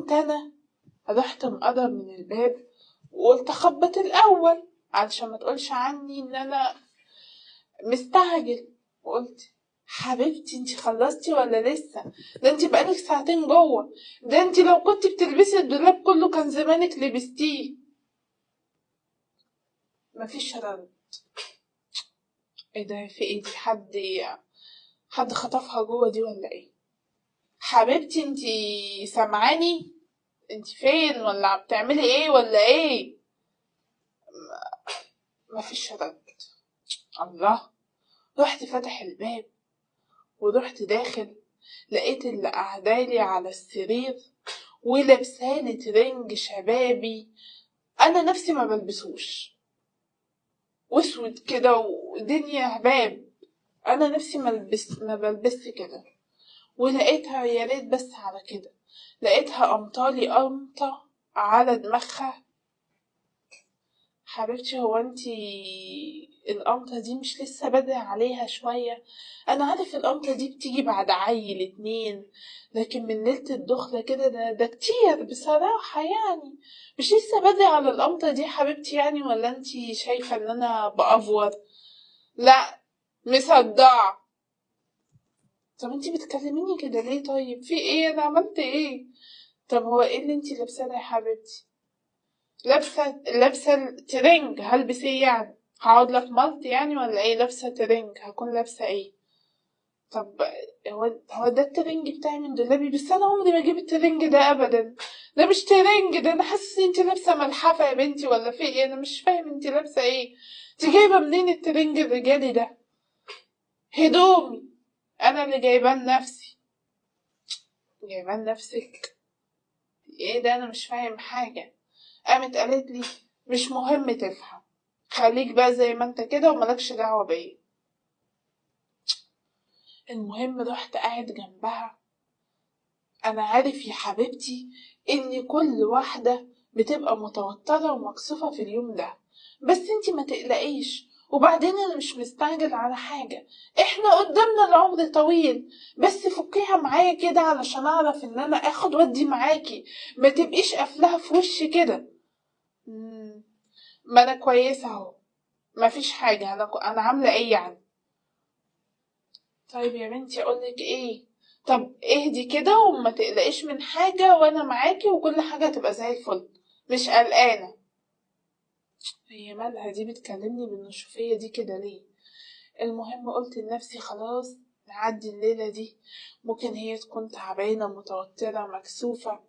قمت انا رحت مقرب من الباب وقلت اخبط الاول علشان ما تقولش عني ان انا مستعجل. وقلت حبيبتي انتي خلصتي ولا لسه؟ ده انتي بقالك ساعتين جوه، ده انتي لو كنت بتلبسي الدولاب كله كان زمانك لبستيه. مفيش رد. ايه ده؟ في ايه دي؟ حد خطفها جوه دي ولا ايه؟ حبيبتي انتي سامعاني؟ انتي فين ولا بتعملي ايه ولا ايه؟ مفيش رد. الله. رحت فتح الباب ورحت داخل، لقيت اللي قعدالي على السرير ولابسالي ترنج شبابي انا نفسي ما بلبسوش، واسود كده ودنيا هباب. انا نفسي ما بلبس كده. ولقيتها يا ريت بس على كده، لقيتها قمطالي قمطة على دماغها. حبيبتي هو انتي القمطة دي مش لسه بدري عليها شوية؟ انا عارف القمطة دي بتيجي بعد عيل 2، لكن من ليلة الدخلة كده ده كتير بصراحة يعني. مش لسه بدري على القمطة دي حبيبتي يعني؟ ولا انتي شايفة ان انا بأفور؟ لا، مصدعة. طب انتي بتكلميني كده ليه؟ طيب في ايه؟ انا عملت ايه؟ طب هو ايه اللي انتي لابساه ده يا حبيبتي؟ لابسه الترنج، هلبس ايه يعني؟ هقعد لك ملط يعني ولا ايه؟ لابسه ترنج، هكون لابسه ايه؟ طب هو ده الترنج بتاعي من دولابي؟ بس انا عمري ما اجيب الترنج ده ابدا. ده مش ترنج، ده انا حاسه انت لابسه ملحفه يا بنتي ولا في ايه؟ انا مش فاهم انت لابسه ايه. انت جايبه منين الترنج الرجالي ده؟ هدومي انا اللي جايباه لنفسي. جايباه لنفسك؟ ايه ده؟ انا مش فاهم حاجه. قامت قالت لي مش مهم تفهم، خليك بقى زي ما انت كده وملكش دعوة بيا. المهم رحت قاعد جنبها. انا عارف يا حبيبتي ان كل واحدة بتبقى متوترة ومكسوفة في اليوم ده، بس انتي ما تقلقيش. وبعدين انا مش مستعجل على حاجة، احنا قدامنا العمر طويل. بس فكيها معايا كده علشان اعرف ان انا اخد ودي معاكي، ما تبقيش قافلاها في وشي كده. ما انا كويسة اهو، مفيش حاجة. أنا عاملة إيه يعني؟ طيب يا بنتي أقولك إيه؟ طب اهدي كده وما تقلقيش من حاجة، وأنا معاكي وكل حاجة تبقى زي الفل. مش قلقانة. هي مالها دي بتكلمني بالنشوفية دي كده ليه؟ المهم قلت لنفسي خلاص نعدي الليلة دي. ممكن هي تكون تعبانة متوترة مكسوفة،